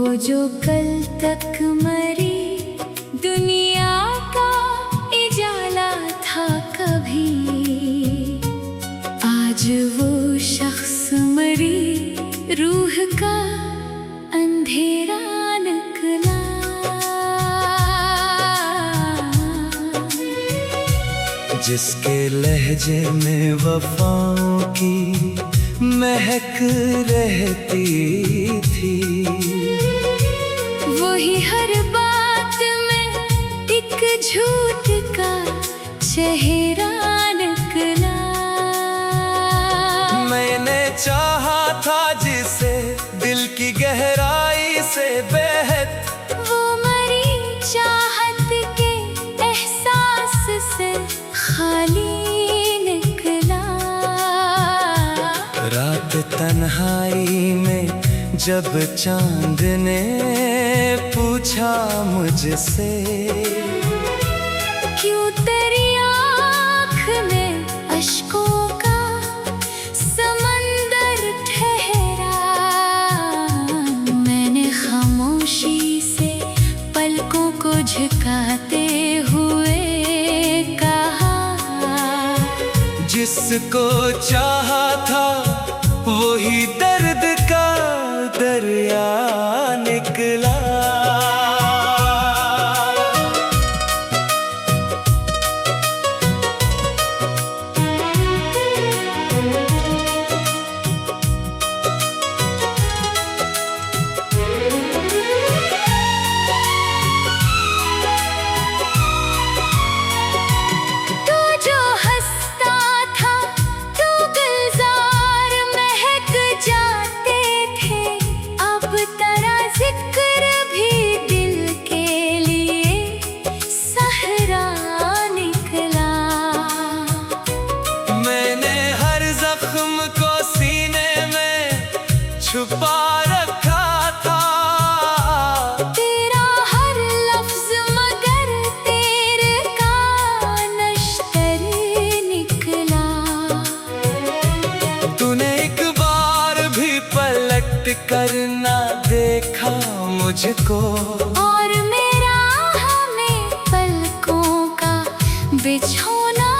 वो जो कल तक मरी दुनिया का उजाला था कभी, आज वो शख्स मरी रूह का अंधेरा निकला। जिसके लहजे में वफाओं की महक रहती थी, वही हर बात में एक झूठ का चेहरा निकला। मैंने चाहा था जिसे दिल की गहराई से बेहद, वो मरी चाहत के एहसास से खाली निकला। रात तन्हाई में जब चांद ने पूछा मुझसे, क्यों तेरी आँख में अश्कों का समंदर ठहरा, मैंने खामोशी से पलकों को झुकाते हुए कहा, जिसको चाहा था वही दर्द का दरिया निकला। छुपा रखा था तेरा हर लफ्ज, मगर तेरे का नश्तर निकला। तूने एक बार भी पलट कर ना देखा मुझको, और मेरा हमें पलकों का बिछोना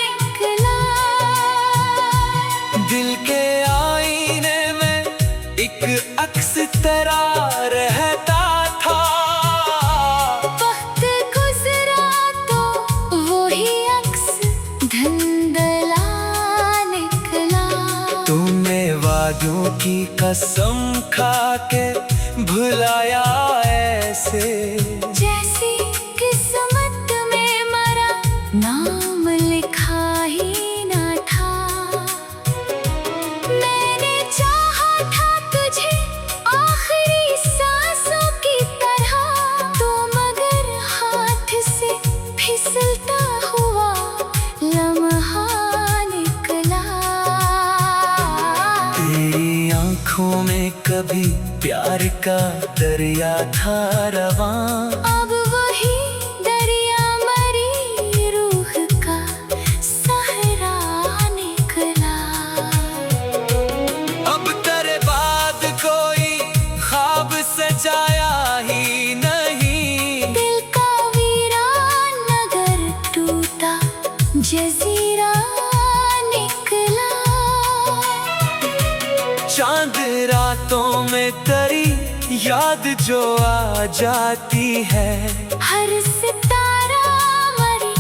निकला। दिल के एक अक्स तेरा रहता था, वक्त गुजरा तो वही अक्स धुंधला निकला। तूने वादों की कसम खा के भुलाया ऐसे, जैसी किस्मत में मरा नाम लिखा ही ना था। मैंने चाहा था तुझे आखिरी सांसों की तरह, तो मगर हाथ से फिसलता हुआ लम्हा निकला। तेरी आँखों में कभी प्यार का दरिया था रवां, अब वही दरिया मरी रूह का सहरा निकला। अब तेरे बाद कोई ख्वाब सजाया ही नहीं, दिल का वीरान नगर टूटा जजीरा निकला। चांद रातों में तेरी याद जो आ जाती है, हर सितारा मरी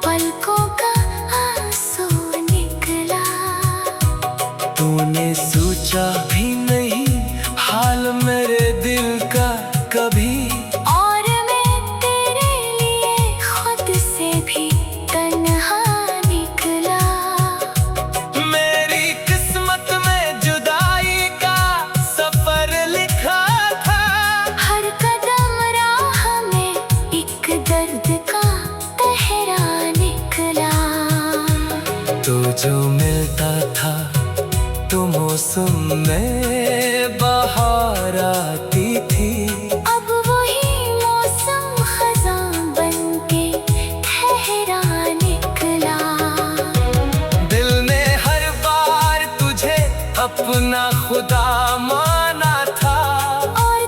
पलकों का आंसू निकला। तूने सोचा भी नहीं हाल मेरे दिल का कभी, और मैं तेरे लिए खुद से भी तन्हा निकला। मेरी किस्मत में जुदाई का सफर लिखा था, हर कदम राह में एक दर्द का तहरा निकला। तो जो मिलता था तो मौसम में बहार आती थी, अब वही मौसम खज़ां बनके ठहरा निकला। दिल ने हर बार तुझे अपना खुदा माना था, और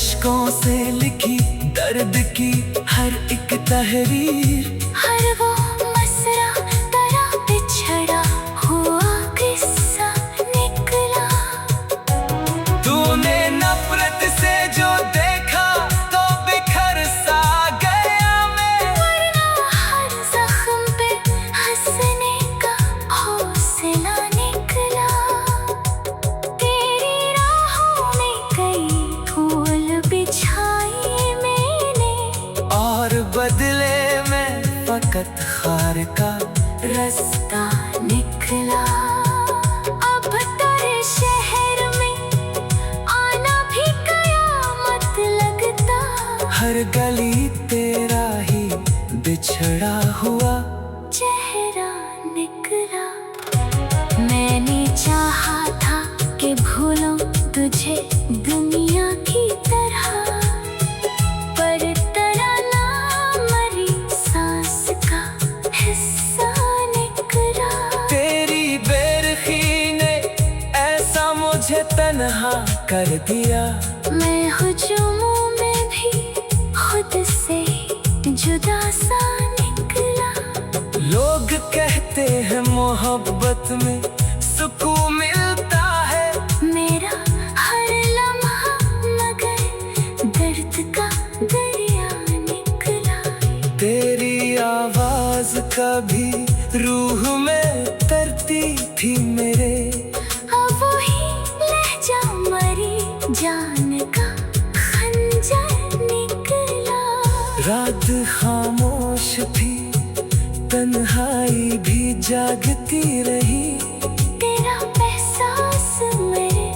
अश्कों से लिखी दर्द की हर एक तहरीर, हर वो मसरा तरह बिछड़ा हुआ किस्सा निकला। तूने नफरत से जो देखा तो बिखर सा गया मैं, वरना हर जख्म पे हंसने का हौसला निकला। तेरी राहों में कई फूल बिछाए मैंने, और बदले में फकत खार का रास्ता निकला। अब तेरे शहर में आना भी कयामत लगता, हर गली तेरा ही बिछड़ा हुआ चेहरा निकला। मैंने चाहा था कि भूलूं तुझे दुनिया की तरह, पर तेरा नाम मरी सांस का हिस्सा निकला। तेरी बेरखी ने ऐसा मुझे तन्हा कर दिया, मैं हुजूमों में भी खुद से जुदा सा निकला। लोग कहते हैं मोहब्बत में सुकून मिलता है, मेरा हर लम्हा मगर दर्द का दरिया निकला। तेरी आवाज कभी रूह में तरती थी मेरे, अब वही लहजा मरी जान का खंजर निकला। रात खामोश थी तन्हाई भी जागती रही, तेरा एहसास मेरे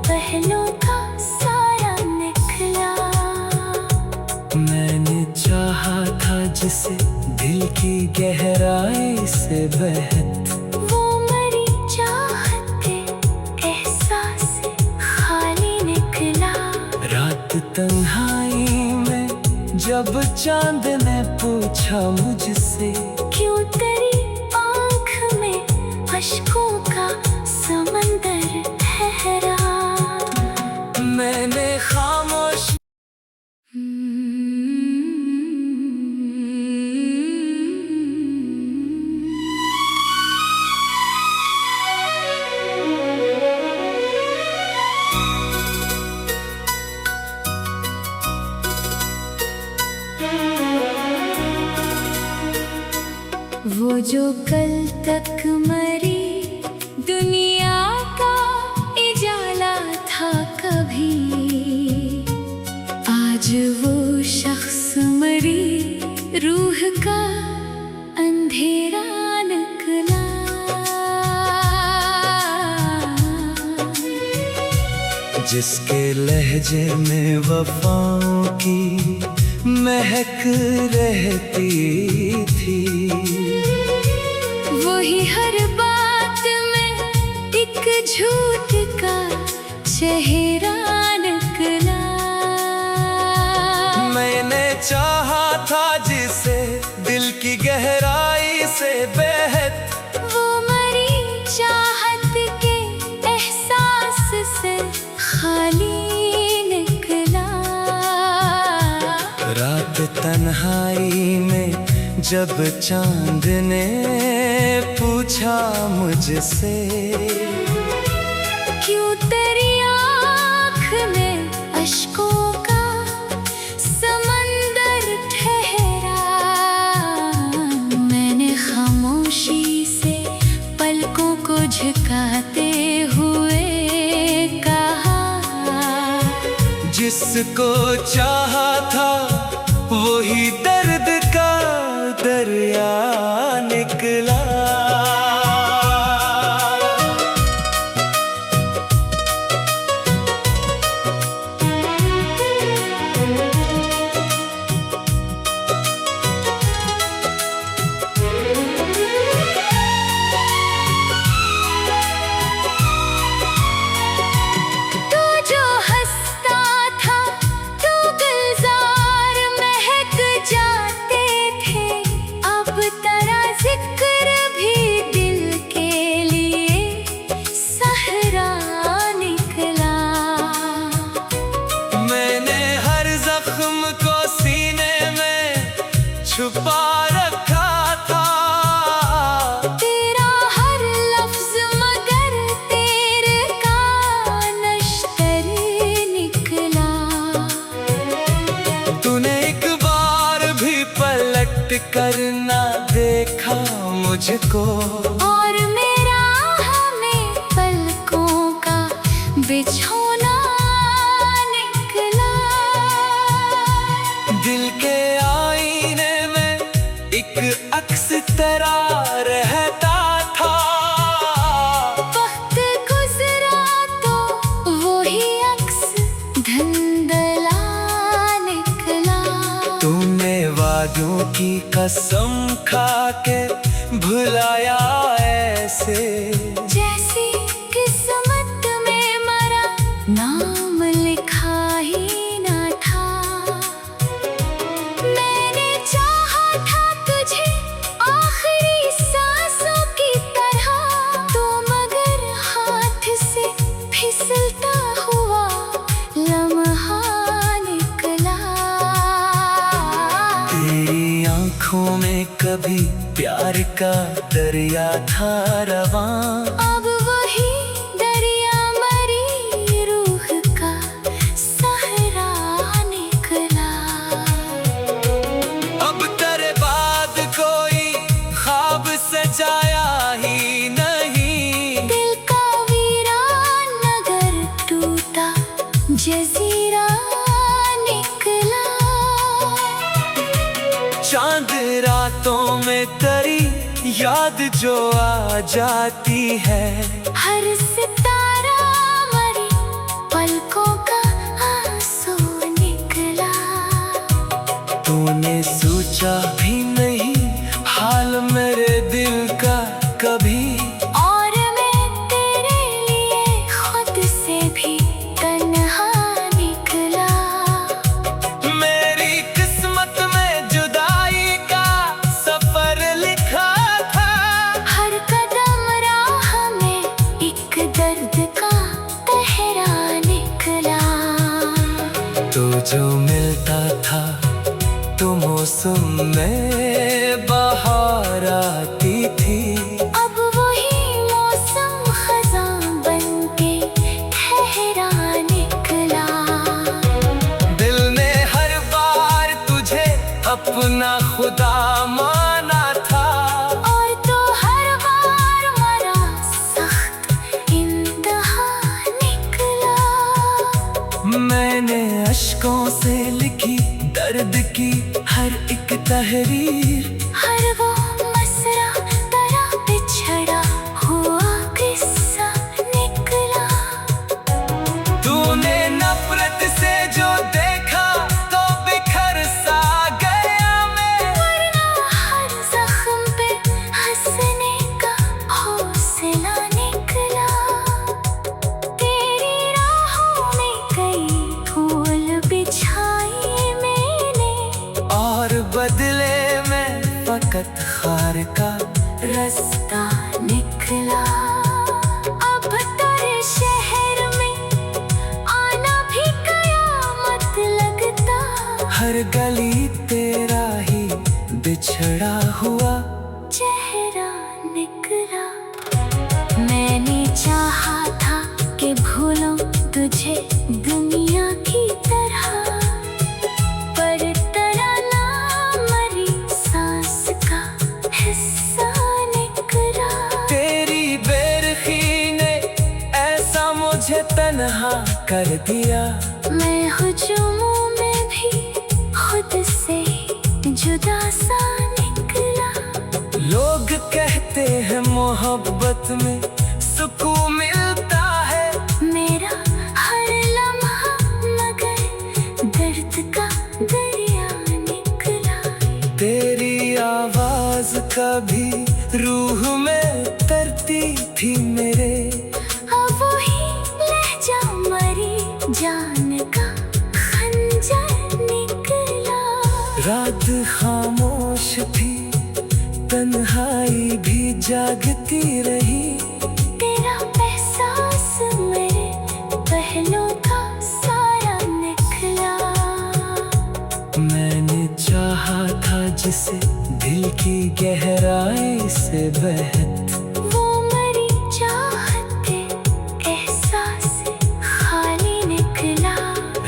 पहलों का सारा निकला। मैंने चाहा था जिसे दिल की गहराई से बहत, वो मरी चाहत के एहसास से खाली निकला। रात तन्हाई में जब चांद ने पूछा मुझसे, क्यों तेरी आँख में अश्कों का समंदर ठहरा। मैंने खामोश वो जो कल तक मरी दुनिया का इजाला था कभी, आज वो शख्स मरी रूह का अंधेरा निकला। जिसके लहजे में वफाओं की महक रहती थी, वही हर बात में एक झूठ का चेहरा निकला। मैंने चाहा था जिसे दिल की गहराई से बेहद, वो मरी चाहत के एहसास से खाली निकला। रात तन्हाई में जब चांद ने पूछा मुझसे, क्यों तेरी आँख में अश्कों का समंदर ठहरा। मैंने खामोशी से पलकों को झुकाते हुए कहा, जिसको चाहा था वही दर्द का दरिया निकला। तू जो हंसता था, तू गुलजार महक जाते थे, अब मुझको, और मेरा हमें पलकों का बिछोना निकला। दिल के आईने में एक अक्स तेरा रहता था। वक्त गुजरा तो वही अक्स धुंधला निकला। तूने वादों की कसम खा के भुलाया ऐसे, जैसी किस्मत में मरा नाम लिखा ही ना था। मैंने चाहा था तुझे आखिरी सांसों की तरह, तो मगर हाथ से फिसलता हुआ लम्हा निकला। तेरी आंखों में कभी प्यार का दरिया था रवां, अब वही दरिया मरी रूह का सहरा निकला। अब तेरे बाद कोई ख्वाब सजाया ही नहीं। दिल का वीरान नगर टूटा जजीरा निकला। चांद रातों में तेरी याद जो आ जाती है, हर सितारा मरी पलकों का आंसू निकला। तूने सोचा भी नहीं हाल मेरे दिल का कभी, और मैं तेरे लिए खुद से भी तन्हा निकला। मेरी किस्मत में जुदाई का सफर लिखा था। हर कदम राह में एक दर्द का तहरा निकला। तो जो मिलता था तो मौसम में बहार आती थी, अब वही मौसम खज़ां बनके ठहरा निकला। दिल ने हर बार तुझे अपना खुदा माना था, और तो हर बार मरा सख्त इंतहा निकला। मैंने अश्कों से लिखी दर्द की हर एक तहरीर, हर वो मसरा तरह बिछड़ा हुआ किस्सा निकला। तूने नफरत से जो देखा तो बिखर सा गया मैं, वरना हर जख्म पे हंसने का हौसला निकला। तेरी राहों में कई फूल बिछाए मैंने, और बदले में फकत खार का रास्ता निकला। अब तेरे शहर में आना भी कयामत लगता। हर गली तेरा ही बिछड़ा हुआ चेहरा निकला। मैंने चाहा था कि भूलूं तुझे दुनिया की तरह, पर तराना मरी सांस का हिस्सा निकला। तेरी बेरखी ने ऐसा मुझे तन्हा कर दिया। मैं हुजूमों में भी खुद से जुदा सा निकला। लोग कहते हैं मोहब्बत में सुकून मिलता है, मेरा हर लम्हा मगर दर्द का दरिया निकला। तेरी आवाज कभी रूह में तरती थी मेरे, अब वही लहजा मरी जान का खंजर निकला। रात खामोश थी तन्हाई भी जागती रही, तेरा एहसास मेरे पहलों का सारा निकला। मैंने चाहा था जिसे दिल की गहराई से बहत, वो मरी चाहत के एहसास से खाली निकला।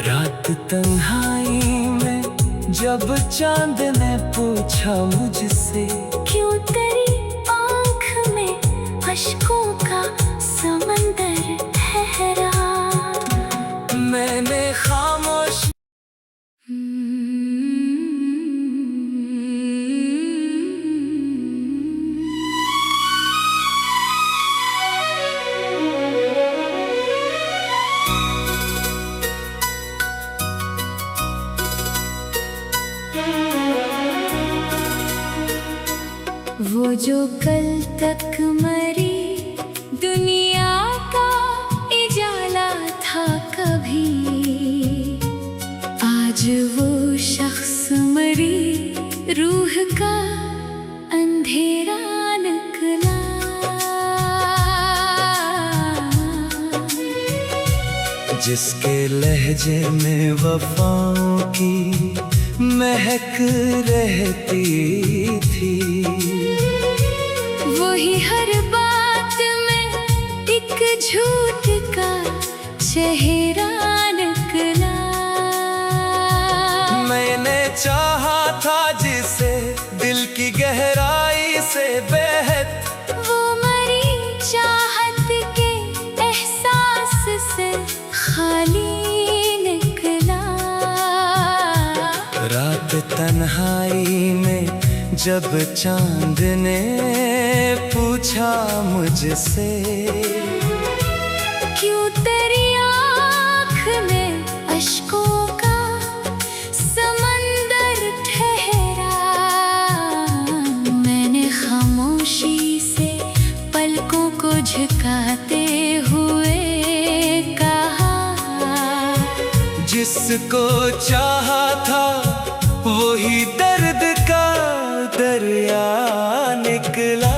रात तन्हाई में जब चांद ने पूछा मुझसे क्यों तेरी अश्कों का समंदर ठहरा। मैंने खामोश वो जो कल तक मरी दुनिया का इजाला था कभी, आज वो शख्स मरी रूह का अंधेरा निकला। जिसके लहजे में वफाओं की महक रहती थी, वही हर बात में एक झूठ का चेहरा निकला। मैंने चाहा था जिसे दिल की गहराई से बेहद, वो मरी चाहत के एहसास से खाली निकला। रात तन्हाई में जब चांद ने पूछा मुझसे, क्यों तेरी आँख में अश्कों का समंदर ठहरा। मैंने खामोशी से पलकों को झुकाते हुए कहा, जिसको चाहा था वही दर्द का दरिया निकला।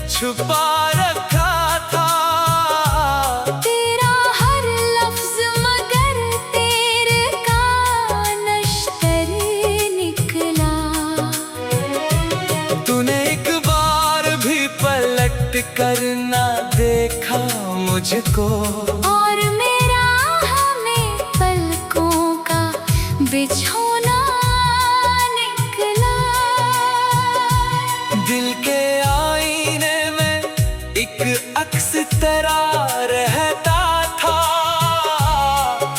छुपा रखा था तेरा हर लफ्ज, मगर तेरे का नश्तर निकला। तूने एक बार भी पलट कर ना देखा मुझको, और मेरा हमें पलकों का बिछोना निकला। दिल के आईने एक अक्स तेरा रहता था,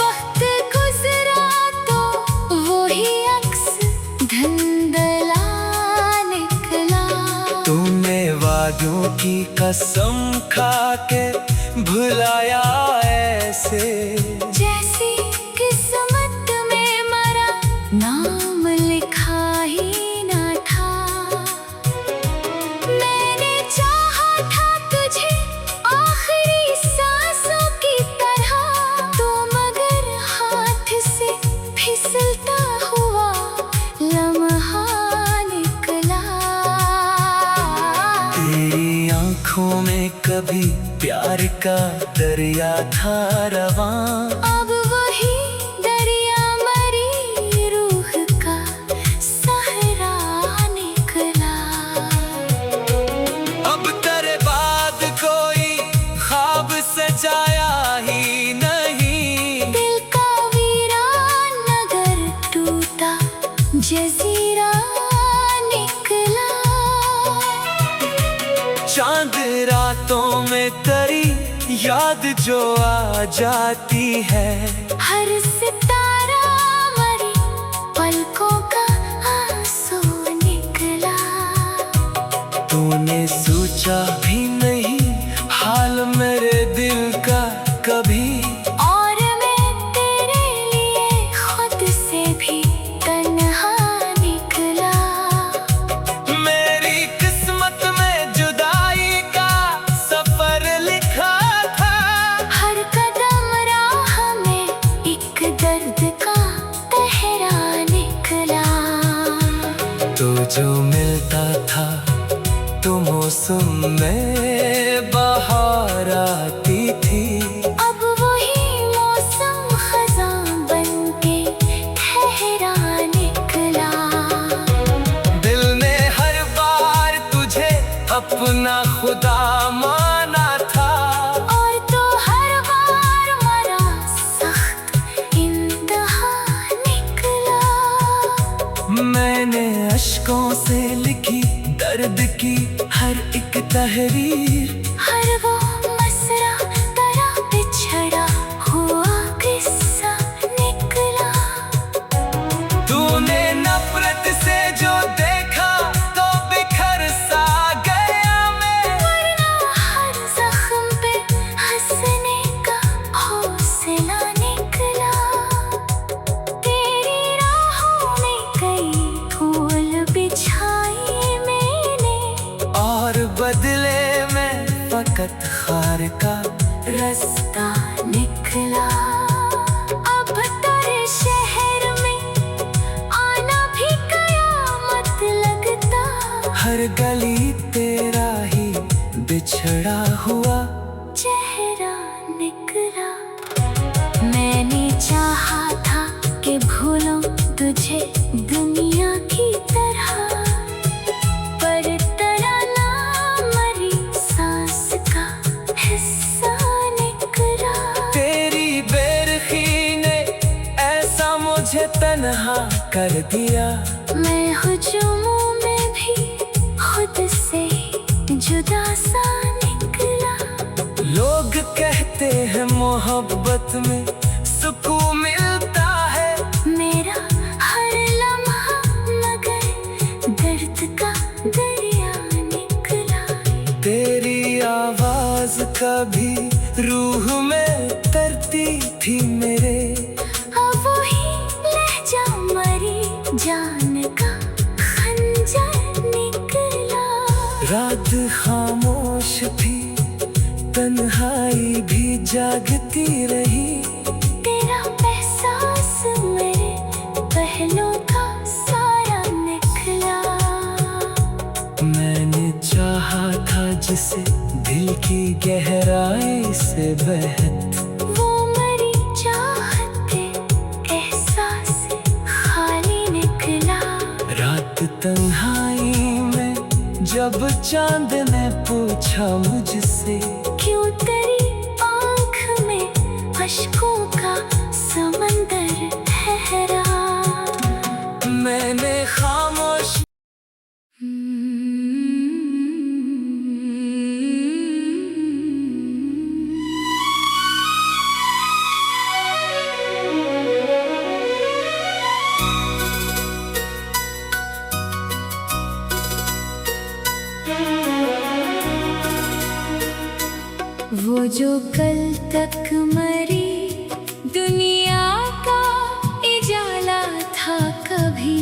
वक्त गुजरा तो वही अक्स धुंधला निकला। तूने वादों की कसम खा के भुलाया ऐसे, जैसी किस्मत में मरा नाम लिखा ही ना था। मैंने चाहा था तुझे आखिरी सांसों की तरह, तो मगर हाथ से फिसलता हुआ लम्हा निकला। तेरी आँखों में कभी प्यार का दरिया था रवां, अब वही दरिया मरी रूह का सहरा निकला। अब तेरे बाद कोई ख्वाब सजाया ही नहीं, दिल का वीरान नगर टूटा जजीरा निकला। चांद रातों में तेरी याद जो आ जाती है, हर सितारा मरी पलकों का आंसू निकला। तूने सोचा भी नहीं हाल मेरे दिल का कभी, और मैं तेरे लिए खुद से भी तन्हा निकला। मेरी किस्मत में जुदाई का सफर लिखा था, हर कदम राह मौसम में बहार आती थी। अब वही मौसम खज़ां बनके ठहरा निकला। दिल ने हर बार तुझे अपना खुदा माना था, और तो हर बार मरा सख्त इंतहा निकला। मैंने अश्कों से लिखी दर्द की हर एक तहरीर, हर वो मसरा तेरा बिछड़ा हुआ किस्सा निकला। तूने नफरत से जो देखा तो बिखर सा गया मैं, वरना हर जख्म पे हंसने का हौसला निकला। तेरी राहों में कई फूल बिछाए मैंने, और बदले में फकत खार का रास्ता निकला। अब तेरे शहर में आना भी कयामत लगता। हर गली तेरा ही बिछड़ा हुआ चेहरा निकला। मैंने चाहा था कि भूलूं तुझे दुनिया की तरह, पर तेरा नाम मरी सांस का हिस्सा निकला। तेरी बेरखी ने ऐसा मुझे तन्हा कर दिया। मैं हुजूमों में भी खुद से जुदा सा निकला। लोग कहते हैं मोहब्बत में सुकून मिलता है, मेरा हर लम्हा मगर दर्द का दरिया निकला। तेरी आवाज कभी रूह में तरती थी मेरे, अब वही लहजा मरी जान का खंजर निकला। रात खामोश थी तन्हाई भी जागती रही। तेरा एहसास मेरे पहलों का सारा निकला। मैंने चाहा था जिसे दिल की गहराई से बहत, वो मरी चाहत के एहसास से खाली निकला। रात तन्हाई में जब चांद ने पूछा मुझसे, क्यों तेरी आँख में अश्कों का समंदर ठहरा। मैंने खामोश वो जो कल तक मरी दुनिया का इजाला था कभी,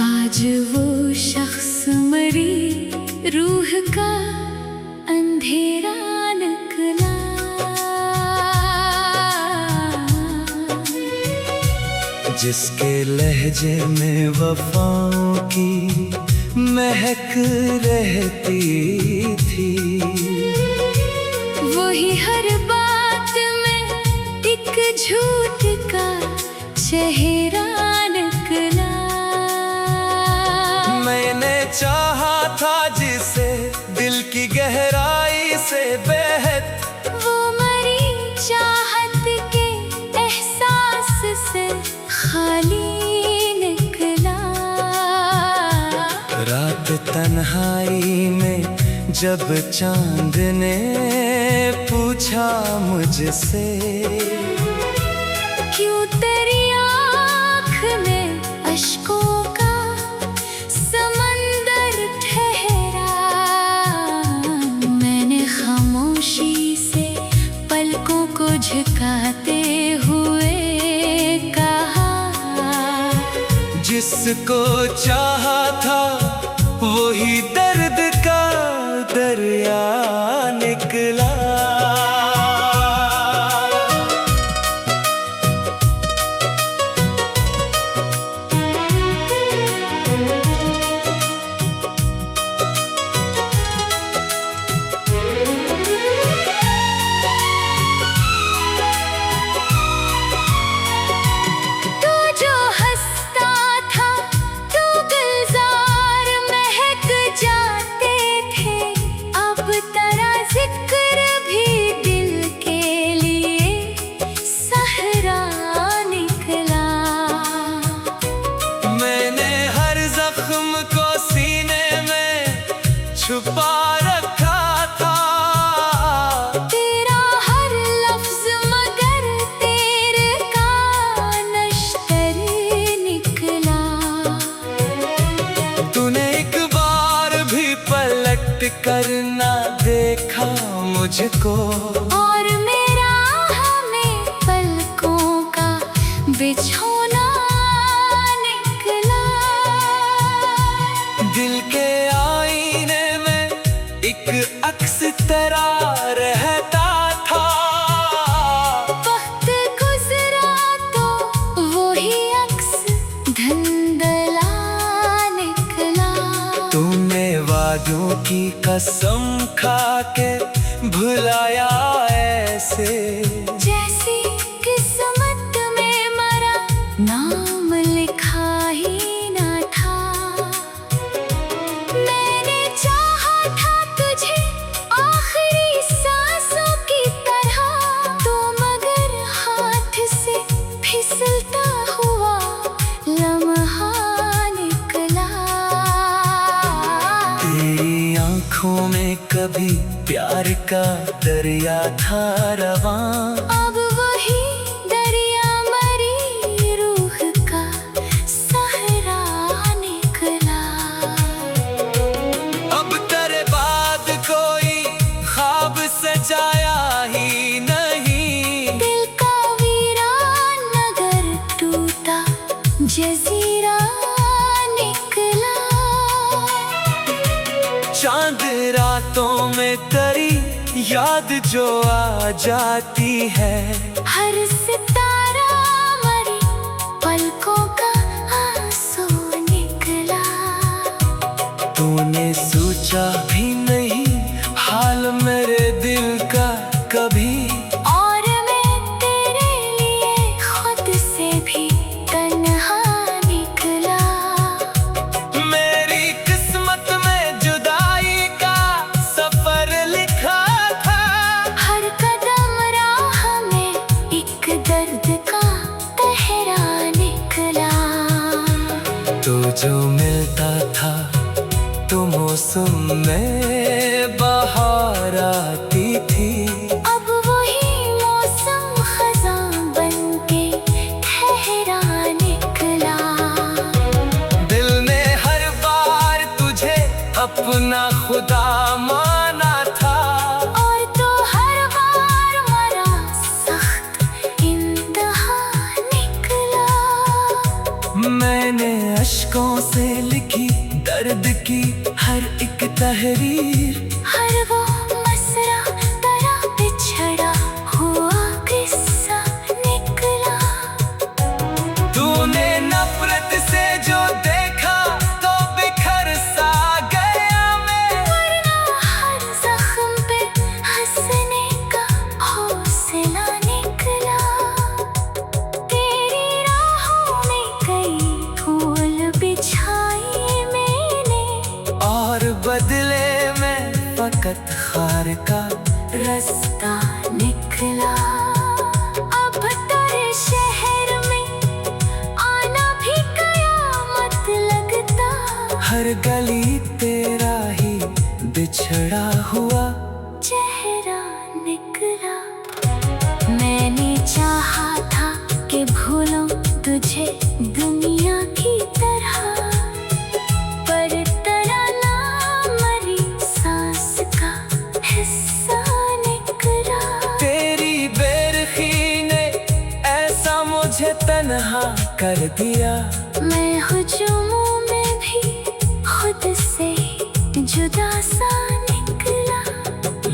आज वो शख्स मरी रूह का अंधेरा निकला। जिसके लहजे में वफाओं की महक रहती थी, वही हर बात में एक झूठ का चेहरा निकला। मैंने चाहा था जिसे दिल की गहराई से बेहद, वो मरी चाहत के एहसास से खाली निकला। रात तन्हाई में जब चांद ने पूछा मुझसे, क्यों तेरी आँख में अश्कों का समंदर ठहरा। मैंने खामोशी से पलकों को झुकाते हुए कहा, जिसको चाहा था वही दर्द का दरिया निकला। तुझको, और मेरा हमें पलकों का बिछोना निकला। दिल के आईने में एक अक्स तेरा रहता था। वक्त गुजरा तो वही अक्स धुंधला निकला। तूने वादों की कसम खा के भुलाया ऐसे, जैसी किस्मत में मरा नाम लिखा ही ना था। मैंने चाहा था तुझे आखिरी सांसों की तरह, तो मगर हाथ से फिसलता हुआ लम्हा निकला। तेरी आंखों में कभी प्यार का दरिया था रवां, अब वही दरिया मरी रूह का सहरा निकला। अब तेरे बाद कोई ख्वाब सजाया ही नहीं। दिल का वीरान नगर टूटा जजीरा निकला। चांद रातों में तेरी याद जो आ जाती है, हर सितारा मरी पलकों का आंसू निकला। तूने सोचा भी नहीं हाल मेरे दिल का कभी, और मैं तेरे लिए खुद से भी तन्हा निकला। मेरी किस्मत में जुदाई का सफर लिखा था। हर कदम राह में एक दर्द का तहरा निकला। तो जो मिलता था तो मौसम में बहार आती थी। अब वही मौसम खज़ां बनके ठहरा निकला। दिल ने हर बार तुझे अपना खुदा माना था, और तो हर बार मरा सख्त इंतहा निकला। मैंने अश्कों से लिखी दर्द की हर एक तहरीर, हर वो मसरा तेरा बिछड़ा हुआ किस्सा निकला। तूने नफरत से जो देखा तो बिखर सा गया मैं, वरना हर जख्म पे हंसने का हौसला निकला। तेरी राहों में कई फूल बिछाए मैंने, और बदले में फकत खार का रास्ता निकला। अब तेरे शहर में आना भी कयामत लगता। हर गली तेरा ही बिछड़ा हुआ चेहरा निकला। मैंने चाहा था कि भूलूं तुझे दुनिया की तरह, पर तराना मरी सांस का हिस्सा निकला। तेरी बेरखी ने ऐसा मुझे तन्हा कर दिया। मैं हुजूमों में भी खुद से जुदा सा निकला।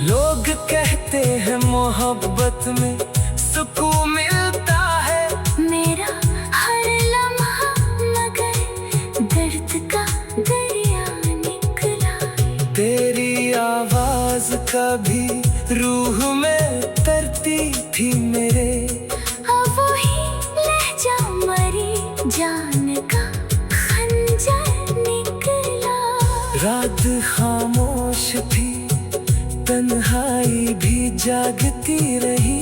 लोग कहते हैं मोहब्बत में सुकून मिलता है, मेरा हर लम्हा मगर दर्द का दरिया निकला। तेरी आवाज कभी रूह में तरती थी मेरे, अब वही लहजा मरी जान का खंजर निकला। रात खामोश थी तन्हाई भी जागती रही।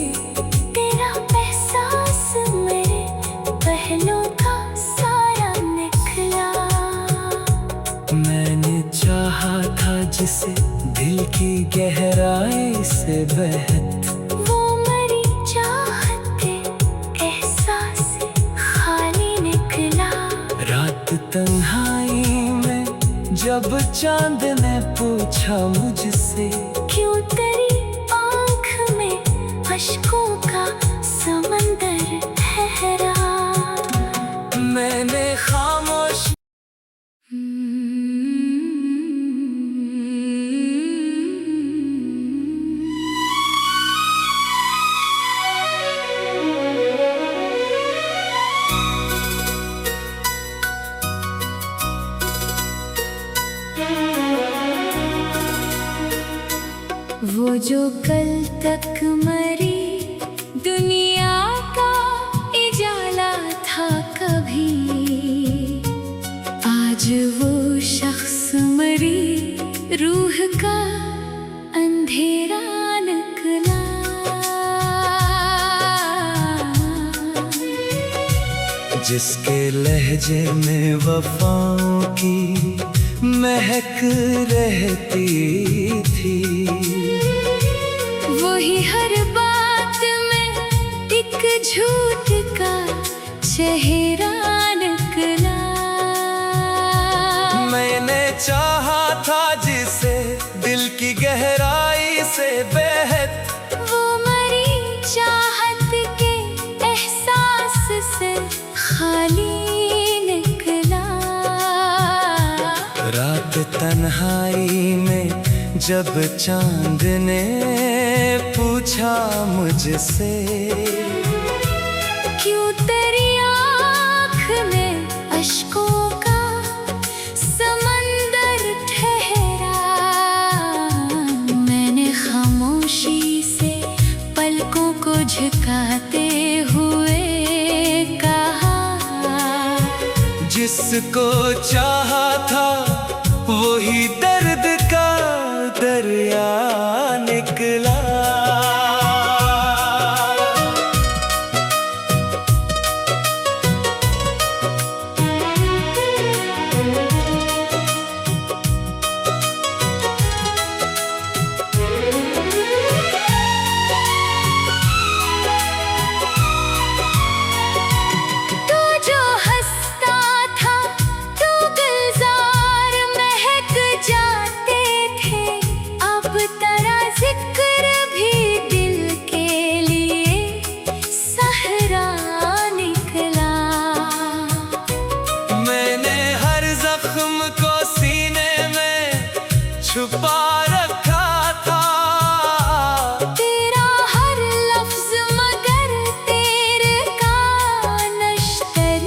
तेरा एहसास मेरे पहलों का सारा निकला। मैंने चाहा था जिसे दिल की गहराई से बहत, वो मरी चाहत के एहसास से खाली निकला। रात तन्हाई में जब चांद ने पूछा मुझसे, क्यों तेरी अश्कों का समंदर ठहरा। मैंने खामोश वो जो कल तक मरी दुनिया का इजाला था कभी, आज वो शख्स मरी रूह का अंधेरा निकला। जिसके लहजे में वफाओं की महक रहती थी, वही हर बात में एक झूठ का चेहरा निकला। मैंने चाहा था जिसे दिल की गहराई से बेहद, वो मरी चाहत के एहसास से खाली निकला। रात तन्हाई में जब चांद ने पूछा मुझसे, क्यों तेरी आँख में अश्कों का समंदर ठहरा। मैंने खामोशी से पलकों को झुकाते हुए कहा, जिसको चाहा था वही दर्द का दरिया निकला। तू जो हंसता था, तू गुलजार महक जाते थे, अब तेरा जिक्र भी दिल के लिए सहरा निकला। मैंने हर जख्म को सीने में छुपा रखा था, तेरा हर लफ्ज मगर तेरे का नश्तर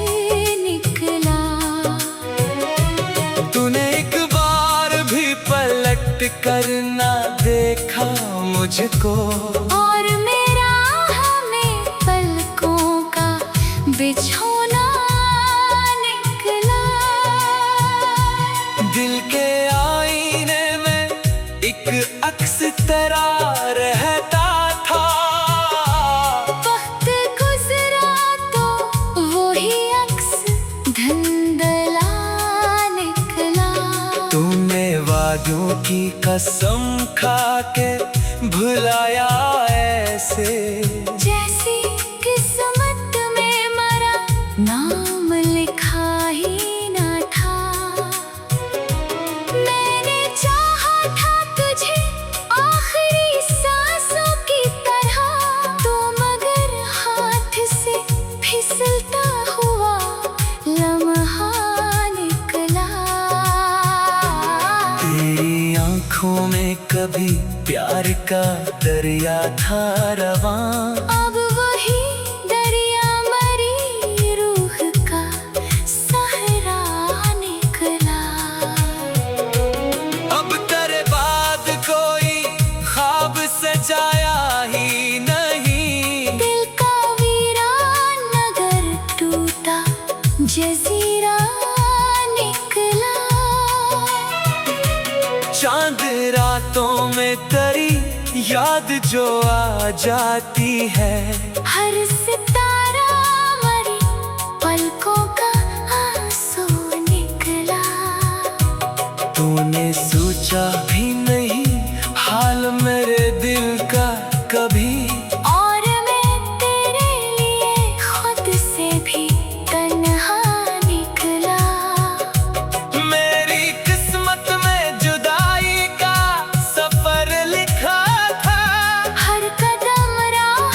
निकला। तूने एक बार भी पलट कर ना देखा मुझको, और मेरा हमें पलकों का बिछोना निकला। दिल के आईने में एक अक्स तेरा रहता था, वक्त गुजरा तो वही अक्स धुंधला निकला। तूने वादों की कसम खा के भुलाया ऐसे, जैसी किस्मत में मरा नाम लिखा ही ना था। मैंने चाहा था तुझे आखिरी सांसों की तरह, तो मगर हाथ से फिसलता हुआ लम्हा निकला। तेरी आंखों में कभी प्यार का दरिया था रवां, अब वही दरिया मरी रूह का सहरा निकला। अब तेरे बाद कोई ख्वाब सजाया ही नहीं, दिल का वीरान नगर टूटा जजीरा निकला। चांद रातों में तेरी याद जो आ जाती है, हर सितारा मरी पलकों का आंसू निकला। तूने सोचा भी नहीं हाल मेरे दिल का कभी, और मैं तेरे लिए खुद से भी तन्हा निकला। मेरी किस्मत में जुदाई का सफर लिखा था, हर कदम राह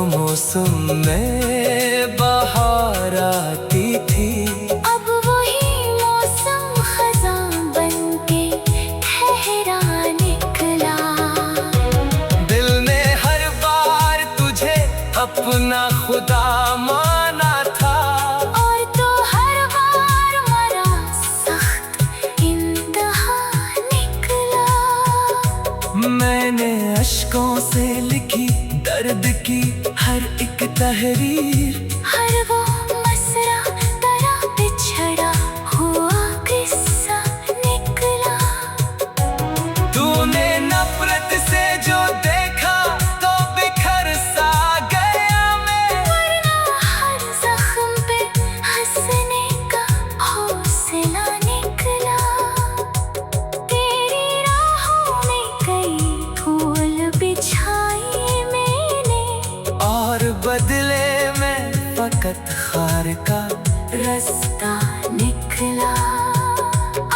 मौसम में बाहर आती थी। अब वही मौसम खज़ां बनके ठहरा निकला। दिल ने हर बार तुझे अपना खुदा माना था, और तो हर बार मरा सख्त इंतहा निकला। मैंने अश्कों से लिखी दर्द की हर एक तहरीर, हर वो मसरा तेरा बिछड़ा हुआ किस्सा निकला। तूने नफरत से जो देखा तो बिखर सा गया मैं, वरना हर जख्म पे हंसने का हौसला निकला। तेरी राहों में कई फूल बिछाए मैंने, और बदले में फकत खार का रास्ता निकला।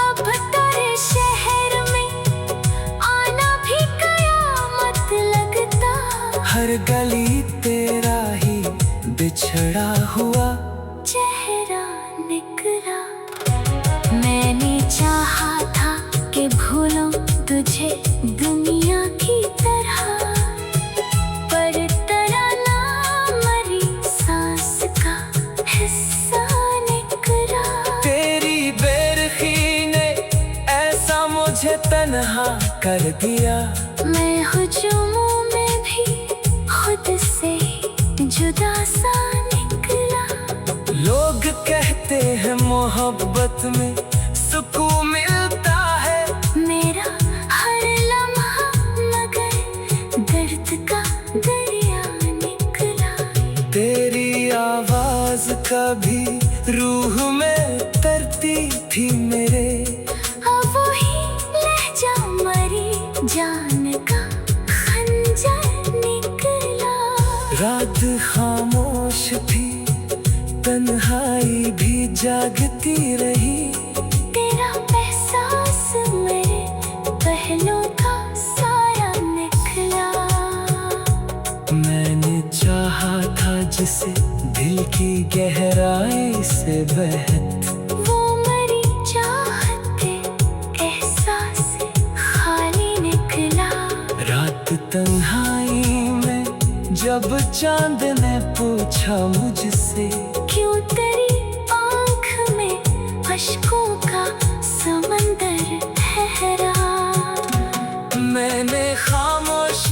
अब तेरे शहर में आना भी कयामत लगता। हर गली तेरा ही बिछड़ा हुआ चेहरा निकला। मैंने चाहा था कि भूलूं तुझे दुनिया की तरह, पर तेरा नाम मरी सांस का हिस्सा निकला। तेरी बेरखी ने ऐसा मुझे तन्हा कर दिया। मैं हुजूमों में भी खुद से जुदा सा निकला। लोग कहते हैं मोहब्बत में सुकून मिलता है, मेरा हर लम्हा मगर दर्द का दरिया निकला। तेरी आवाज कभी रूह में तरती थी मेरे, अब वही लहजा मरी जान का खंजर निकला। रात खामोश थी तन्हाई भी जागती रही। तेरा एहसास मेरे पहलों का साया निकला। मैंने चाहा था जिसे दिल की गहराई से बहत, वो मरी चाहत के एहसास से खाली निकला। रात तन्हाई में जब चांद ने पूछा मुझसे, क्यों तेरी आँख में अश्कों का समंदर ठहरा। मैंने खामोश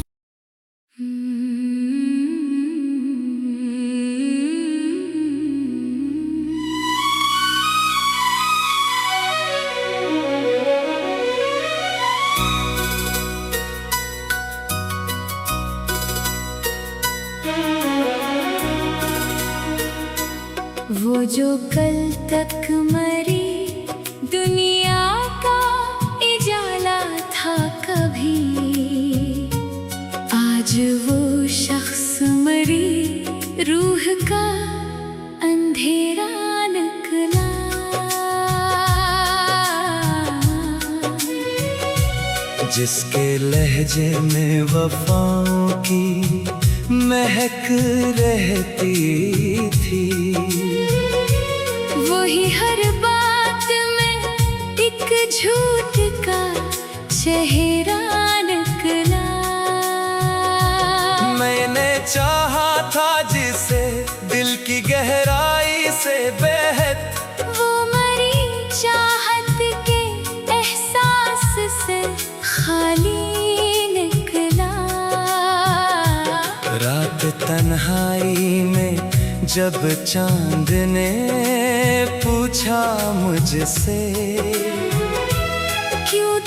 वो जो कल तक मरी दुनिया का इजाला था कभी, आज वो शख्स मरी रूह का अंधेरा निकला। जिसके लहजे में वफाओं की महक रहती थी, वही हर बात में एक झूठ का चेहरा निकला। मैंने चाहा था जिसे दिल की गहराई से बेहद, वो मरी चाहत के एहसास से खाली निकला। रात तन्हाई में जब चांद ने पूछा मुझसे, क्यों